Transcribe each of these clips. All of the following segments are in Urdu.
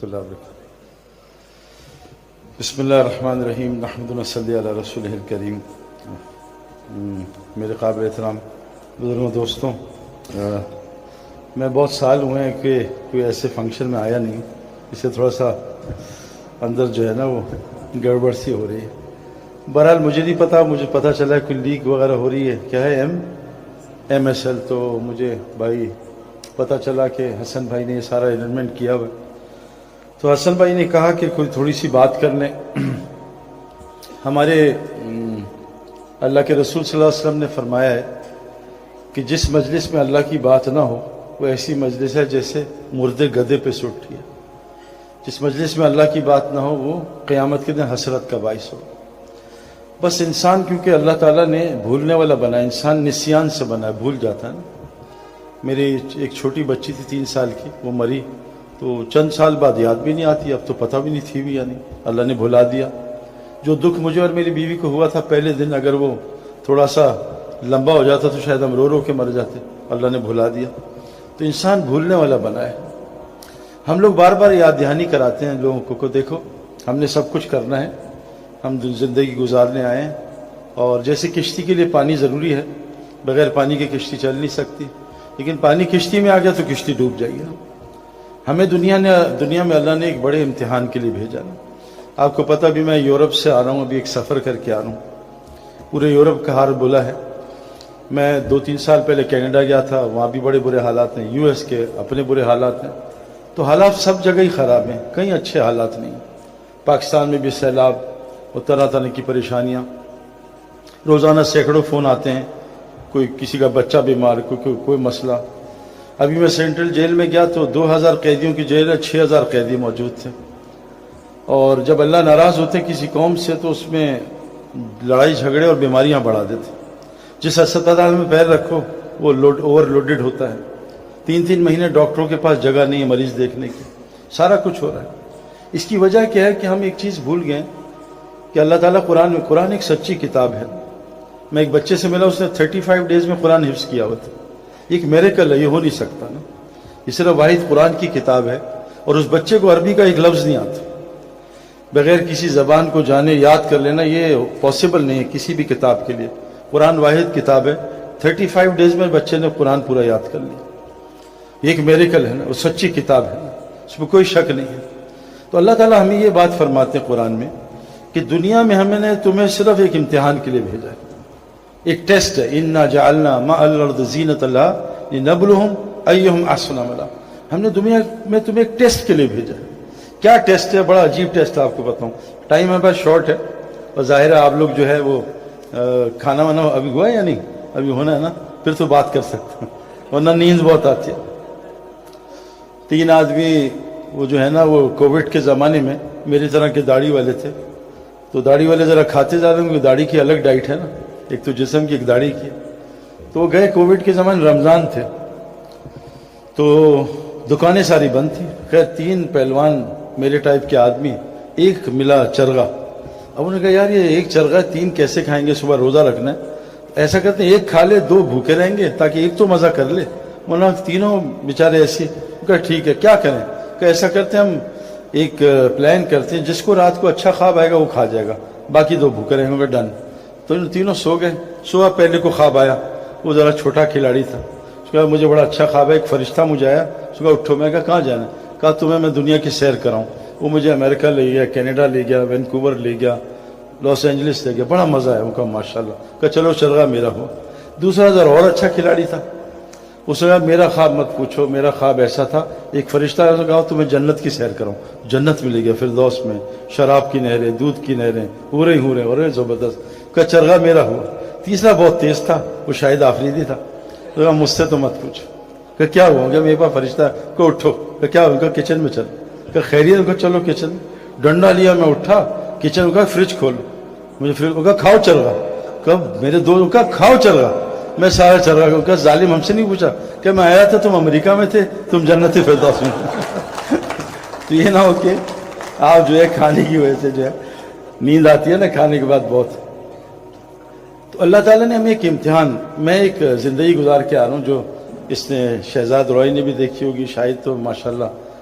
اللہ وبرکاتہ۔ بسم اللہ الرحمن الرحیم، نحمد و نصلی علی رسولہ الکریم۔ میرے قابل احترام بزرگوں، دوستوں، میں بہت سال ہوئے ہیں کہ کوئی ایسے فنکشن میں آیا نہیں، اس سے تھوڑا سا اندر جو ہے نا وہ گڑبڑ سی ہو رہی ہے۔ بہرحال مجھے نہیں پتا، مجھے پتہ چلا ہے کوئی لیگ وغیرہ ہو رہی ہے، کیا ہے ایم ایس ایل، تو مجھے بھائی پتہ چلا کہ حسن بھائی نے یہ سارا ارینجمنٹ کیا ہوا ہے۔ تو حسن بھائی نے کہا کہ کوئی تھوڑی سی بات کر لیں۔ ہمارے اللہ کے رسول صلی اللہ علیہ وسلم نے فرمایا ہے کہ جس مجلس میں اللہ کی بات نہ ہو وہ ایسی مجلس ہے جیسے مردے گدے پہ سے اٹھی ہے۔ جس مجلس میں اللہ کی بات نہ ہو وہ قیامت کے دن حسرت کا باعث ہو۔ بس انسان کیونکہ اللہ تعالیٰ نے بھولنے والا بنا ہے، انسان نسیان سے بنا ہے، بھول جاتا ہے نا۔ میری ایک چھوٹی بچی تھی 3 سال کی، وہ مری تو چند سال بعد یاد بھی نہیں آتی، اب تو پتہ بھی نہیں تھی بھی یا نہیں، اللہ نے بھلا دیا۔ جو دکھ مجھے اور میری بیوی کو ہوا تھا پہلے دن، اگر وہ تھوڑا سا لمبا ہو جاتا تو شاید ہم رو رو کے مر جاتے، اللہ نے بھلا دیا۔ تو انسان بھولنے والا بنا ہے۔ ہم لوگ بار بار یاد دہانی کراتے ہیں لوگوں کو دیکھو ہم نے سب کچھ کرنا ہے، ہم زندگی گزارنے آئے ہیں، اور جیسے کشتی کے لیے پانی ضروری ہے، بغیر پانی کے کشتی چل نہیں سکتی، لیکن پانی کشتی میں آ گیا تو کشتی ڈوب جائے گی۔ ہمیں دنیا میں اللہ نے ایک بڑے امتحان کے لیے بھیجا نا۔ آپ کو پتہ بھی میں یورپ سے آ رہا ہوں، ابھی ایک سفر کر کے آ رہا ہوں، پورے یورپ کا حال بلا ہے۔ میں 2-3 سال پہلے کینیڈا گیا تھا، وہاں بھی بڑے برے حالات ہیں، یو ایس کے اپنے برے حالات ہیں، تو حالات سب جگہ ہی خراب ہیں، کہیں اچھے حالات نہیں۔ پاکستان میں بھی سیلاب اور طرح طرح کی پریشانیاں، روزانہ سینکڑوں فون آتے ہیں، کوئی کسی کا بچہ بیمار، کوئی مسئلہ۔ ابھی میں سینٹرل جیل میں گیا تو 2000 قیدیوں کی جیل ہے، 6000 قیدی موجود تھے، اور جب اللہ ناراض ہوتے کسی قوم سے تو اس میں لڑائی جھگڑے اور بیماریاں بڑھا دیتے۔ جس اسپتال میں پیر رکھو وہ اوور لوڈڈ ہوتا ہے، 3 مہینے ڈاکٹروں کے پاس جگہ نہیں ہے مریض دیکھنے کی، سارا کچھ ہو رہا ہے۔ اس کی وجہ کیا ہے کہ ہم ایک چیز بھول گئے کہ اللہ تعالیٰ قرآن ایک سچی کتاب ہے۔ میں ایک بچے سے ملا، اس نے 35 ڈیز میں قرآن حفظ کیا ہوا تھا۔ ایک میریکل ہے، یہ ہو نہیں سکتا نا۔ یہ صرف واحد قرآن کی کتاب ہے، اور اس بچے کو عربی کا ایک لفظ نہیں آتا، بغیر کسی زبان کو جانے یاد کر لینا یہ پاسبل نہیں ہے کسی بھی کتاب کے لیے۔ قرآن واحد کتاب ہے، 35 ڈیز میں بچے نے قرآن پورا یاد کر لیا۔ یہ ایک میریکل ہے نا، وہ سچی کتاب ہے، اس میں کوئی شک نہیں ہے۔ تو اللہ تعالیٰ ہمیں یہ بات فرماتے ہیں قرآن میں کہ دنیا میں ہم نے تمہیں صرف ایک امتحان کے لیے بھیجا ہے، ایک ٹیسٹ ہے۔ اِنَّا جَعَلْنَا مَعَ الْأَرْضِ زِينَةً لَهَا لِنَبْلُوهُمْ أَيُّهُمْ أَحْسَنُ عَمَلًا۔ ہم نے دنیا میں تمہیں ایک ٹیسٹ کے لیے بھیجا ہے۔ کیا ٹیسٹ ہے؟ بڑا عجیب ٹیسٹ ہے، آپ کو بتاؤں۔ ٹائم ہمارے پاس شارٹ ہے، اور ظاہر ہے آپ لوگ جو ہے وہ کھانا وانا ابھی ہوا ہے یا نہیں؟ ابھی ہونا ہے نا، پھر تو بات کر سکتے ہیں، ورنہ نیند بہت آتی ہے۔ 3 آدمی وہ جو ہے نا وہ کووڈ کے زمانے میں میری طرح کے داڑھی والے تھے، تو داڑھی والے ذرا کھاتے جا رہے ہیں کیونکہ داڑھی کی الگ ڈائٹ ہے نا، ایک تو جسم کی ایک داڑھی کی۔ تو وہ گئے کووڈ کے زمانے، رمضان تھے، تو دکانیں ساری بند تھیں۔ خیر 3 پہلوان میرے ٹائپ کے آدمی، ایک ملا چرغا۔ اب انہوں نے کہا یار یہ ایک چرغا 3 کیسے کھائیں گے، صبح روزہ رکھنا ہے۔ ایسا کرتے ہیں 1 کھا لے 2 بھوکے رہیں گے تاکہ ایک تو مزہ کر لے۔ انہوں نے تینوں بیچارے ایسے کہا ٹھیک ہے کیا کریں، کہ ایسا کرتے ہیں ہم ایک پلان کرتے ہیں، جس کو رات کو اچھا خواب آئے گا وہ کھا جائے گا، باقی 2 بھوکے رہیں گے، ڈن۔ تو ان تینوں سو گئے۔ صبح پہلے کو خواب آیا، وہ ذرا چھوٹا کھلاڑی تھا، اس کا مجھے بڑا اچھا خواب ہے، ایک فرشتہ مجھے آیا، صبح اٹھو۔ میں کہا کہاں جانا ہے؟ کہا تمہیں میں دنیا کی سیر کراؤں۔ وہ مجھے امریکہ لے گیا، کینیڈا لے گیا، وینکوور لے گیا، لاس اینجلس لے گیا، بڑا مزہ ہے۔ وہ کہا ماشاء اللہ۔ کہا چلو چرغا میرا ہو۔ دوسرا ذرا اور اچھا کھلاڑی تھا، اس نے کہا میرا خواب مت پوچھو، میرا خواب ایسا تھا، ایک فرشتہ ہے، اس نے کہا تمہیں جنت کی سیر کراؤں۔ جنت میں لے گیا، فردوس میں، شراب کی نہریں، دودھ کی نہریں، ہورے ہورے، اور زبردست۔ کہا چرغا میرا ہوا۔ تیسرا بہت تیز تھا، وہ شاید آفریدی تھا، تو کہا مجھ سے تو مت پوچھو۔ کہ کیا ہوا؟ کہ میرے پاس فرشتہ ہے۔ کہ اٹھو۔ کہ کیا ہوا؟ کہ کچن میں چل۔ کہ خیریت؟ کہ چلو کچن۔ ڈنڈا لیا، میں اٹھا کچن کا، فریج کھولو، مجھے فریج کہا کھاؤ چرغا۔ کہ میرے دوست کہا کھاؤ چرغا، میں سارا چرغا کو کہا ظالم ہم سے نہیں پوچھا کہ میں آیا تھا تم امریکہ میں تھے، تم جنت فردوس میں۔ تو یہ نہ ہو کہ آپ جو ہے کھانے کی وجہ سے جو ہے نیند آتی ہے نا کھانے کے بعد بہت۔ تو اللہ تعالیٰ نے ہمیں ایک امتحان، میں ایک زندگی گزار کے آ رہا ہوں جو اس نے شہزاد روئی نے بھی دیکھی ہوگی، شاید تو ماشاءاللہ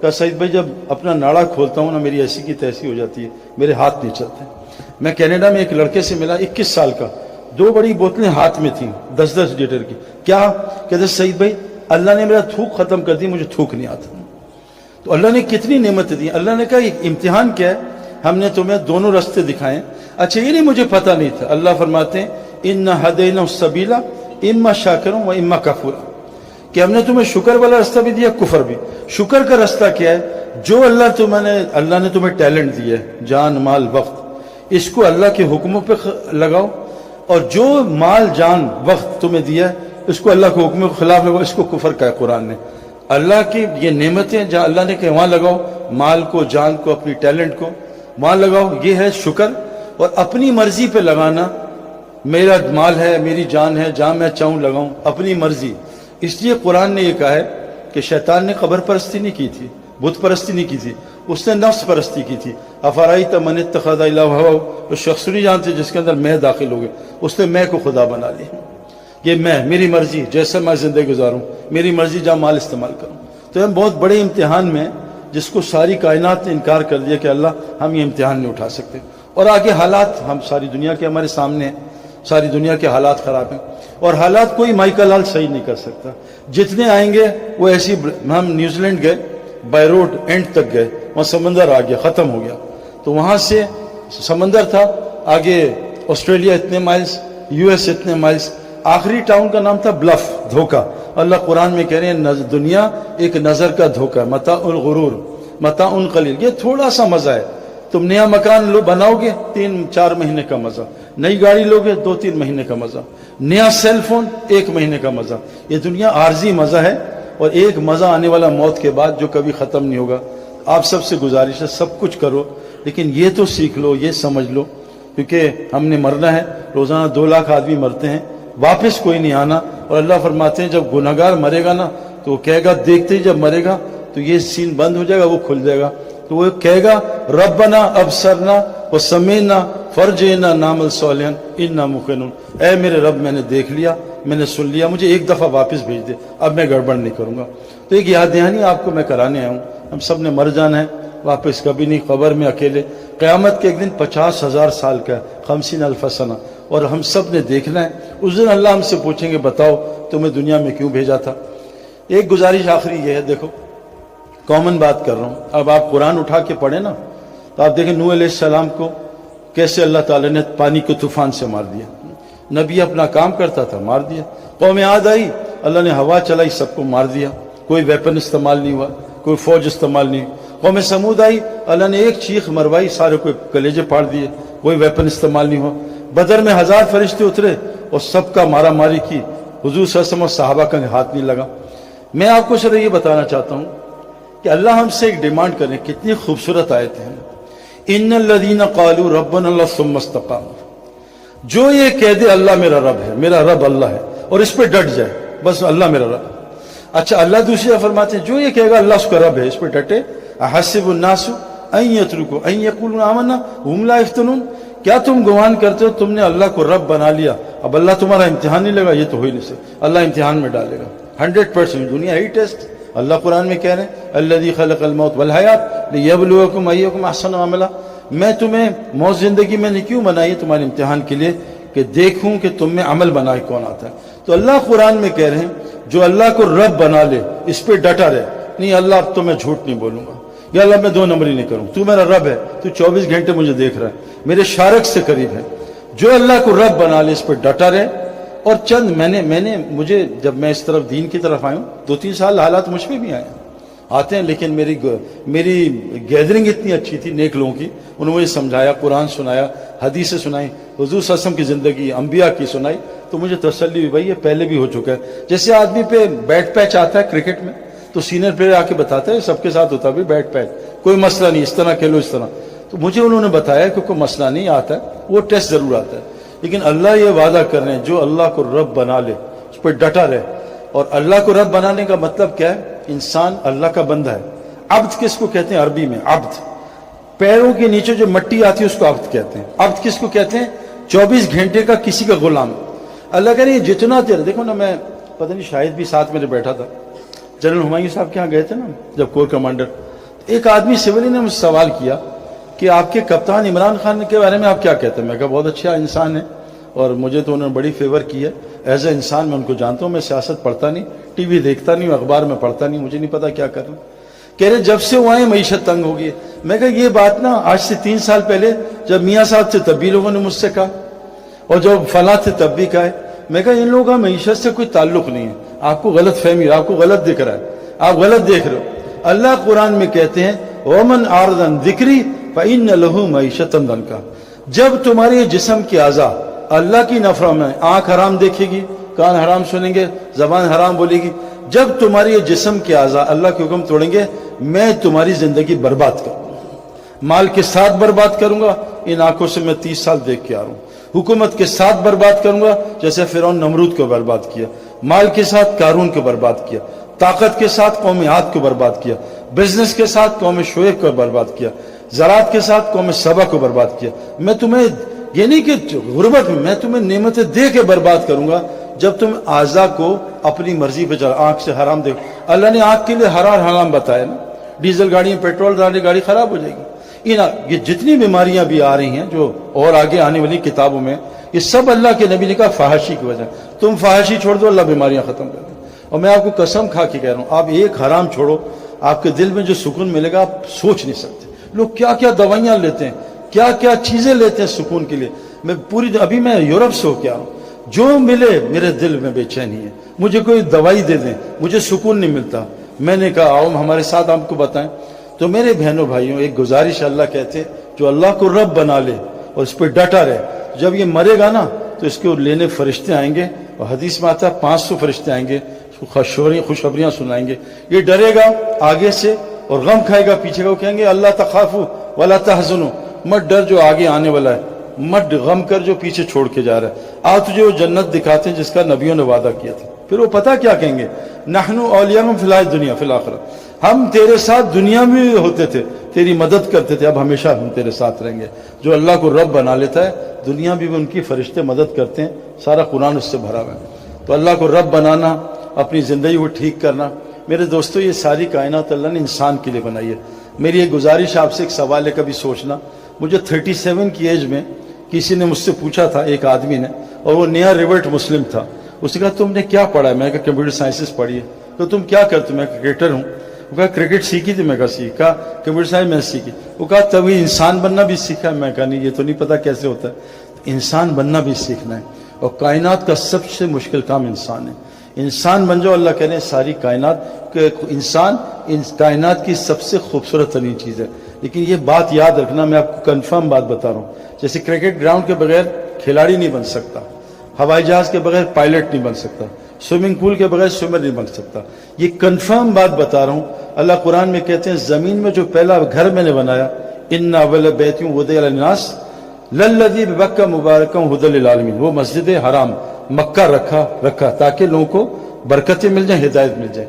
کہا سعید بھائی جب اپنا ناڑا کھولتا ہوں نا میری ایسی کی تیسی ہو جاتی ہے, میرے ہاتھ نہیں چلتے. میں کینیڈا میں ایک لڑکے سے ملا 21 سال کا, 2 بڑی بوتلیں ہاتھ میں تھیں 10-10 لیٹر کی. کیا کہتے سعید بھائی اللہ نے میرا تھوک ختم کر دی, مجھے تھوک نہیں آتا. تو اللہ نے کتنی نعمتیں دی. اللہ نے کہا ایک امتحان کیا ہے, ہم نے تمہیں دونوں راستے دکھائے. اچھا یہ نہیں مجھے پتہ نہیں تھا. اللہ فرماتے ہیں اِنَّا هَدَيْنَاهُ السَّبِيلَ إِمَّا شَاكِرًا وَإِمَّا كَفُورًا, کہ ہم نے تمہیں شکر والا راستہ بھی دیا, کفر بھی. شکر کا راستہ کیا ہے, جو اللہ نے تمہیں ٹیلنٹ دیا ہے, جان مال وقت, اس کو اللہ کے حکموں پہ لگاؤ, اور جو مال جان وقت تمہیں دیا ہے اس کو اللہ کے حکموں کے خلاف لگاؤ. اس کو کفر کہا ہے قرآن نے. اللہ کی یہ نعمتیں جہاں اللہ نے کہا وہاں لگاؤ, مال کو, جان کو, اپنی ٹیلنٹ کو وہاں لگاؤ, یہ ہے شکر. اور اپنی مرضی پہ لگانا, میرا مال ہے, میری جان ہے, جہاں میں چاہوں لگاؤں, اپنی مرضی. اس لیے قرآن نے یہ کہا ہے کہ شیطان نے قبر پرستی نہیں کی تھی, بت پرستی نہیں کی تھی, اس نے نفس پرستی کی تھی. افرائیت من اتخذ الہ ہواہ, وہ شخص نہیں جانتے جس کے اندر میں داخل ہو گئے, اس نے میں کو خدا بنا لی. یہ میں, میری مرضی, جیسا میں زندگی گزاروں, میری مرضی جہاں مال استعمال کروں. تو ہم بہت بڑے امتحان میں, جس کو ساری کائنات نے انکار کر دیا کہ اللہ ہم یہ امتحان نہیں اٹھا سکتے. اور آگے حالات ہم ساری دنیا کے ہمارے سامنے ہیں, ساری دنیا کے حالات خراب ہیں, اور حالات کوئی مائیکل حال صحیح نہیں کر سکتا. جتنے آئیں گے وہ ایسی. ہم نیوزی لینڈ گئے, بائی روڈ اینڈ تک گئے, وہاں سمندر آ گیا, ختم ہو گیا. تو وہاں سے سمندر تھا, آگے آسٹریلیا اتنے مائلز, یو ایس اتنے مائلز, آخری ٹاؤن کا نام تھا بلف, دھوکہ. اللہ قرآن میں کہہ رہے ہیں دنیا ایک نظر کا دھوکہ, متاع الغرور, متاع قلیل. یہ تھوڑا سا مزہ ہے. تم نیا مکان بناؤ گے 3-4 مہینے کا مزہ, نئی گاڑی لوگے 2-3 مہینے کا مزہ, نیا سیل فون 1 مہینے کا مزہ. یہ دنیا عارضی مزہ ہے, اور ایک مزہ آنے والا موت کے بعد جو کبھی ختم نہیں ہوگا. آپ سب سے گزارش ہے سب کچھ کرو, لیکن یہ تو سیکھ لو, یہ سمجھ لو, کیونکہ ہم نے مرنا ہے. روزانہ 2 لاکھ آدمی مرتے ہیں, واپس کوئی نہیں آنا. اور اللہ فرماتے ہیں جب گناہگار مرے گا نا تو وہ کہے گا, دیکھتے ہی جب مرے گا تو یہ سین بند ہو جائے گا, وہ کھل جائے گا. تو وہ کہے گا ربنا ابصرنا وسمعنا فرجعنا نعمل صالحا انا موقنون, اے میرے رب میں نے دیکھ لیا, میں نے سن لیا, مجھے ایک دفعہ واپس بھیج دے, اب میں گڑبڑ نہیں کروں گا. تو ایک یاد دہانی آپ کو میں کرانے آیا ہوں. ہم سب نے مر جانا ہے, واپس کبھی نہیں, قبر میں اکیلے. قیامت کے ایک دن 50,000 سال کا ہے, 50,000 سنہ, اور ہم سب نے دیکھنا ہے. اس دن اللہ ہم سے پوچھیں گے بتاؤ تمہیں دنیا میں کیوں بھیجا تھا. ایک گزارش آخری یہ ہے, دیکھو کامن بات کر رہا ہوں. اب آپ قرآن اٹھا کے پڑھیں نا تو آپ دیکھیں نوح علیہ السلام کو کیسے اللہ تعالیٰ نے پانی کو طوفان سے مار دیا. نبی اپنا کام کرتا تھا, مار دیا. قوم عاد آئی, اللہ نے ہوا چلائی, سب کو مار دیا, کوئی ویپن استعمال نہیں ہوا, کوئی فوج استعمال نہیں. قوم سمود آئی, اللہ نے ایک چیخ مروائی, سارے کو کلیجے پھاڑ دیے, کوئی ویپن استعمال نہیں ہوا. بدر میں 1000 فرشتے اترے اور سب کا مارا ماری کی, حضور صلی اللہ علیہ وسلم اور صحابہ کا ہاتھ نہیں لگا. میں آپ کو صرف یہ بتانا چاہتا ہوں کہ اللہ ہم سے ایک ڈیمانڈ کریں. کتنی خوبصورت آیتیں ہیں, ان الذین قالوا ربنا اللہ ثم استقاموا, جو یہ کہہ دے اللہ میرا رب ہے, میرا رب اللہ ہے, اور اس پہ ڈٹ جائے, بس اللہ میرا رب. اچھا اللہ دوسری جگہ فرماتے ہیں جو یہ کہے گا اللہ اس کا رب ہے, اس پہ ڈٹے. احسب الناس ان یترکوا ان یقولوا آمنا وهم لا یفتنون, کیا تم گمان کرتے ہو تم نے اللہ کو رب بنا لیا, اب اللہ تمہارا امتحان نہیں لگا؟ یہ تو ہو ہی نہیں سکتا. اللہ امتحان میں ڈالے گا 100%. دنیا ہے ٹیسٹ. اللہ قرآن میں کہہ رہے ہیں الذی خلق الموت والحیات لیبلوکم ایکم احسن عملا, میں تمہیں موت زندگی میں نے کیوں بنائی؟ تمہارے امتحان کے لیے کہ دیکھوں کہ تم میں عمل بنائے کون آتا ہے. تو اللہ قرآن میں کہہ رہے ہیں جو اللہ کو رب بنا لے اس پہ ڈٹا رہے. نہیں اللہ اب تو میں جھوٹ نہیں بولوں گا, یا اللہ میں 2 نمبری نہیں کروں, تو میرا رب ہے, تو 24 گھنٹے مجھے دیکھ رہا ہے, میرے شارک سے قریب ہے. جو اللہ کو رب بنا لے اس پہ ڈٹا رہے. اور چند مجھے جب میں اس طرف دین کی طرف آیا ہوں 2-3 سال حالات مجھ پہ بھی آتے ہیں, لیکن میری گیدرنگ اتنی اچھی تھی نیک لوگوں کی, انہوں نے مجھے سمجھایا, قرآن سنایا, حدیثیں سنائی, حضور صلی اللہ علیہ وسلم کی زندگی, انبیاء کی سنائی, تو مجھے تسلی ہوئی بھائی یہ پہلے بھی ہو چکا ہے. جیسے آدمی پہ بیٹ پیچ آتا ہے کرکٹ میں تو سینئر پلیئر آ کے بتاتا ہے سب کے ساتھ ہوتا ہے بیٹ پیچ, کوئی مسئلہ نہیں, اس طرح کھیلو اس طرح. تو مجھے انہوں نے بتایا کہ کوئی مسئلہ نہیں آتا ہے, وہ ٹیسٹ ضرور آتا ہے. لیکن اللہ یہ وعدہ کر رہے ہیں جو اللہ کو رب بنا لے اس پہ ڈٹا رہے. اور اللہ کو رب بنانے کا مطلب کیا ہے؟ انسان اللہ کا بندہ ہے. عبد کس کو کہتے ہیں عربی میں؟ عبد, پیروں کے نیچے جو مٹی آتی ہے اس کو عبد کہتے ہیں. عبد کس کو کہتے ہیں؟ 24 گھنٹے کا کسی کا غلام. اللہ کہہ رہے ہیں جتنا دیر, دیکھو نا, میں پتہ نہیں شاید بھی ساتھ میرے بیٹھا تھا, جنرل ہمایوں صاحب کے یہاں گئے تھے نا جب کور کمانڈر, ایک آدمی سویلی نے مجھ سے سوال کیا کہ آپ کے کپتان عمران خان کے بارے میں آپ کیا کہتے ہیں؟ میں کہا بہت اچھا انسان ہے اور مجھے تو انہوں نے بڑی فیور کی ہے، ایز اے انسان میں ان کو جانتا ہوں، میں سیاست پڑھتا نہیں، ٹی وی دیکھتا نہیں، اخبار میں پڑھتا نہیں، مجھے نہیں پتا کیا کرنا۔ کہہ رہے جب سے وہ آئے معیشت تنگ ہو گئی۔ میں کہا یہ بات نا آج سے 3 سال پہلے جب میاں صاحب تھے تب بھی لوگوں نے مجھ سے کہا، اور جب فلاں تھے تب بھی کہا ہے۔ میں کہا ان لوگوں کا معیشت سے کوئی تعلق نہیں ہے، آپ کو غلط فہمی ہے، آپ کو غلط دکھ رہا ہے، آپ غلط دیکھ رہے ہو۔ اللہ قرآن میں کہتے ہیں وَمَنْ أَعْرَضَ عَنْ ذِكْرِي فَإِنَّ لَهُ مَعِيشَةً ضَنْكًا۔ جب تمہارے جسم کی اعضاء اللہ کی نافرمانی میں، آنکھ حرام دیکھے گی، کان حرام سنیں گے، زبان حرام بولے گی، جب تمہاری یہ جسم کے اعضاء اللہ کے حکم توڑیں گے میں تمہاری زندگی برباد کروں گا، مال کے ساتھ برباد کروں گا، ان آنکھوں سے میں 30 سال دیکھ کے آ رہا ہوں، حکومت کے ساتھ برباد کروں گا جیسے فرعون نمرود کو برباد کیا، مال کے ساتھ قارون کو برباد کیا، طاقت کے ساتھ قوم عاد کو برباد کیا، بزنس کے ساتھ قوم شعیب کو برباد کیا، زراعت کے ساتھ قوم سبا کو برباد کیا۔ میں تمہیں یہ نہیں کہ غربت میں تمہیں نعمتیں دے کے برباد کروں گا جب تم اعضاء کو اپنی مرضی پہ چلا، آنکھ سے حرام دیکھو۔ اللہ نے آنکھ کے لیے حرام بتایا نا، ڈیزل گاڑی میں پیٹرول ڈالے گاڑی خراب ہو جائے گی۔ یہ جتنی بیماریاں بھی آ رہی ہیں جو اور آگے آنے والی کتابوں میں، یہ سب اللہ کے نبی نے کہا فحاشی کی وجہ۔ تم فحاشی چھوڑ دو اللہ بیماریاں ختم کر دے۔ اور میں آپ کو قسم کھا کے کہہ رہا ہوں، آپ ایک حرام چھوڑو، آپ کے دل میں جو سکون ملے گا آپ سوچ نہیں سکتے۔ لوگ کیا کیا دوائیاں لیتے ہیں، کیا کیا چیزیں لیتے ہیں سکون کے لیے۔ میں ابھی میں یورپ سے ہو کے آ رہا ہوں، جو ملے میرے دل میں بے چینی ہے، مجھے کوئی دوائی دے دیں مجھے سکون نہیں ملتا۔ میں نے کہا آؤ ہمارے ساتھ آپ کو بتائیں۔ تو میرے بہنوں بھائیوں ایک گزارش اللہ کہتے ہیں جو اللہ کو رب بنا لے اور اس پہ ڈٹا رہے، جب یہ مرے گا نا تو اس کو لینے فرشتے آئیں گے، اور حدیث میں آتا ہے 500 فرشتے آئیں گے، خوشخبریاں سنائیں گے۔ یہ ڈرے گا آگے سے اور غم کھائے گا پیچھے کا، وہ کہیں گے اللہ تخافوا ولا تحزنوا، مت ڈر جو آگے آنے والا ہے، مت غم کر جو پیچھے چھوڑ کے جا رہا ہے، تجھے وہ جنت دکھاتے ہیں جس کا نبیوں نے وعدہ کیا تھا۔ پھر وہ پتہ کیا کہیں گے، نحن اولیاءکم فی الحیاۃ الدنیا فی الآخرہ، ہم تیرے ساتھ دنیا میں بھی ہوتے تھے، تیری مدد کرتے تھے، اب ہمیشہ ہم تیرے ساتھ رہیں گے۔ جو اللہ کو رب بنا لیتا ہے دنیا بھی ان کی فرشتے مدد کرتے ہیں، سارا قرآن اس سے بھرا ہوا ہے۔ تو اللہ کو رب بنانا، اپنی زندگی کو ٹھیک کرنا۔ میرے دوستو یہ ساری کائنات اللہ نے انسان کے لیے بنائی ہے۔ میری ایک گزارش آپ سے، ایک سوال ہے کبھی سوچنا، مجھے 37 کی ایج میں کسی نے مجھ سے پوچھا تھا، ایک آدمی نے، اور وہ نیا ریورٹ مسلم تھا، اس نے کہا تم نے کیا پڑھا ہے؟ میں نے کہا کمپیوٹر سائنسز پڑھی ہے۔ تو تم کیا کرتے؟ میں کرکٹر ہوں۔ وہ کہا کرکٹ سیکھی تھی؟ میں کہا سیکھا۔ کمپیوٹر سائنس میں سیکھی۔ وہ کہا تبھی انسان بننا بھی سیکھا؟ میں کہا نہیں، یہ تو نہیں پتا کیسے ہوتا ہے۔ انسان بننا بھی سیکھنا ہے، اور کائنات کا سب سے مشکل کام انسان ہے۔ انسان بن جاؤ، اللہ کہنے ساری کائنات کہ انسان کائنات کی سب سے خوبصورت ترین چیز ہے۔ لیکن یہ بات یاد رکھنا، میں آپ کو کنفرم بات بتا رہا ہوں، جیسے کرکٹ گراؤنڈ کے بغیر کھلاڑی نہیں بن سکتا، ہوائی جہاز کے بغیر پائلٹ نہیں بن سکتا، سوئمنگ پول کے بغیر سوئمر نہیں بن سکتا۔ یہ کنفرم بات بتا رہا ہوں۔ اللہ قرآن میں کہتے ہیں زمین میں جو پہلا گھر میں نے بنایا، ان اول بیت وضع للناس للذی ببکہ مبارکا ھدی للعالمین، وہ مسجد حرام مکہ رکھا تاکہ لوگوں کو برکتیں مل جائیں، ہدایت مل جائے۔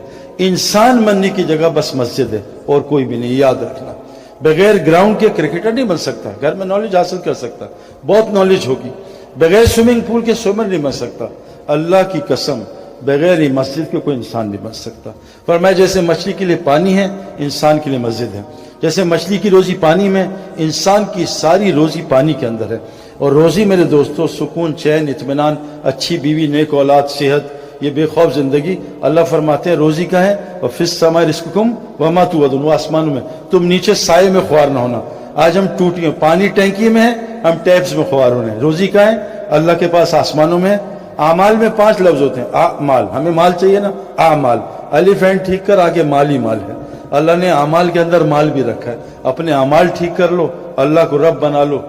انسان بننے کی جگہ بس مسجد ہے اور کوئی بھی نہیں، یاد رکھنا۔ بغیر گراؤنڈ کے کرکٹر نہیں بن سکتا، گھر میں نالج حاصل کر سکتا، بہت نالج ہوگی۔ بغیر سوئمنگ پول کے سوئمر نہیں بن سکتا۔ اللہ کی قسم بغیر ہی مسجد کے کوئی انسان نہیں بن سکتا۔ فرمایا جیسے مچھلی کے لیے پانی ہے، انسان کے لیے مسجد ہے۔ جیسے مچھلی کی روزی پانی میں، انسان کی ساری روزی پانی کے اندر ہے۔ اور روزی میرے دوستو سکون، چین، اطمینان، اچھی بیوی، نیک اولاد، صحت، یہ بے خوف زندگی۔ اللہ فرماتے ہیں روزی کا ہے، اور فی السماء رزقکم وما توعدون، وہ آسمانوں میں، تم نیچے سائے میں خوار نہ ہونا۔ آج ہم ٹوٹیاں، پانی ٹینکی میں ہے، ہم ٹیپس میں خوار ہونے ہیں۔ روزی کا ہے اللہ کے پاس، آسمانوں میں ہے۔ اعمال میں 5 لفظ ہوتے ہیں، مال، ہمیں مال چاہیے نا، اعمال، الف اینڈ ٹھیک کر، آگے مال ہی مال ہے۔ اللہ نے اعمال کے اندر مال بھی رکھا ہے۔ اپنے اعمال ٹھیک کر لو، اللہ کو رب بنا لو۔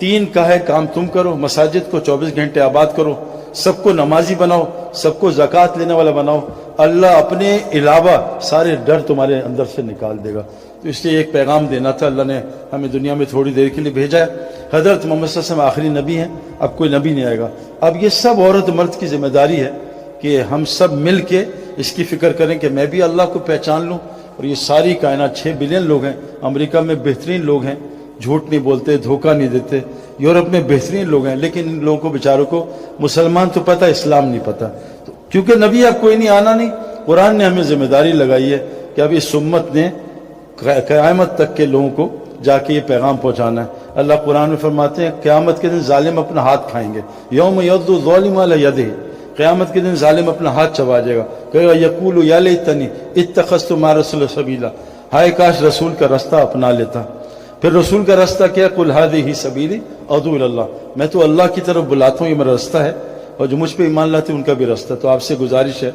3 کا ہے کام تم کرو، مساجد کو 24 گھنٹے آباد کرو، سب کو نمازی بناؤ، سب کو زکوٰۃ لینے والا بناؤ، اللہ اپنے علاوہ سارے ڈر تمہارے اندر سے نکال دے گا۔ تو اس لیے ایک پیغام دینا تھا، اللہ نے ہمیں دنیا میں تھوڑی دیر کے لیے بھیجا ہے۔ حضرت محمد صلی اللہ علیہ وسلم آخری نبی ہیں، اب کوئی نبی نہیں آئے گا۔ اب یہ سب عورت مرد کی ذمہ داری ہے کہ ہم سب مل کے اس کی فکر کریں کہ میں بھی اللہ کو پہچان لوں۔ اور یہ ساری کائنات 6 بلین لوگ ہیں، امریکہ میں بہترین لوگ ہیں، جھوٹ نہیں بولتے، دھوکہ نہیں دیتے، یورپ میں بہترین لوگ ہیں، لیکن ان لوگوں کو بیچاروں کو مسلمان تو پتہ، اسلام نہیں پتہ۔ تو کیونکہ نبی اب کوئی نہیں، آنا نہیں، قرآن نے ہمیں ذمہ داری لگائی ہے کہ اب اس امت نے قیامت تک کے لوگوں کو جا کے یہ پیغام پہنچانا ہے۔ اللہ قرآن میں فرماتے ہیں قیامت کے دن ظالم اپنا ہاتھ کھائیں گے، یوم یعض الظالم علی یدہ، قیامت کے دن ظالم اپنا ہاتھ چبا جائے گا، کہے گا یقول یا لیتنی اتخذت مع رسول سبیلا، ہائے کاش رسول کا راستہ اپنا لیتا۔ پھر رسول کا راستہ کیا؟ قل ھذہ سبیلی ادعو الی اللہ، میں تو اللہ کی طرف بلاتا ہوں، یہ میرا راستہ ہے، اور جو مجھ پہ ایمان لاتے ہیں ان کا بھی راستہ۔ تو آپ سے گزارش ہے،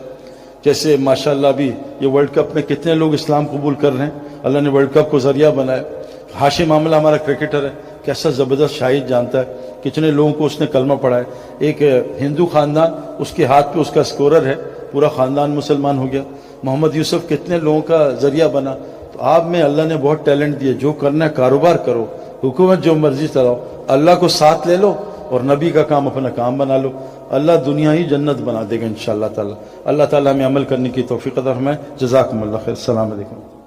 جیسے ماشاءاللہ ابھی یہ ورلڈ کپ میں کتنے لوگ اسلام قبول کر رہے ہیں، اللہ نے ورلڈ کپ کو ذریعہ بنایا۔ ہاشم معاملہ ہمارا کرکٹر ہے، کیسا زبردست شاہد جانتا ہے، کتنے لوگوں کو اس نے کلمہ پڑھا ہے۔ ایک ہندو خاندان، اس کے ہاتھ پہ اس کا اسکورر ہے، پورا خاندان مسلمان ہو گیا۔ محمد یوسف کتنے لوگوں کا ذریعہ بنا۔ تو آپ میں اللہ نے بہت ٹیلنٹ دیا، جو کرنا ہے کاروبار کرو، حکومت جو مرضی چلاؤ، اللہ کو ساتھ لے لو اور نبی کا کام اپنا کام بنا لو، اللہ دنیا ہی جنت بنا دے گا انشاءاللہ تعالی۔ اللہ تعالی ہمیں عمل کرنے کی توفیق عطا فرمائے۔ جزاکم اللہ خیر، السلام علیکم۔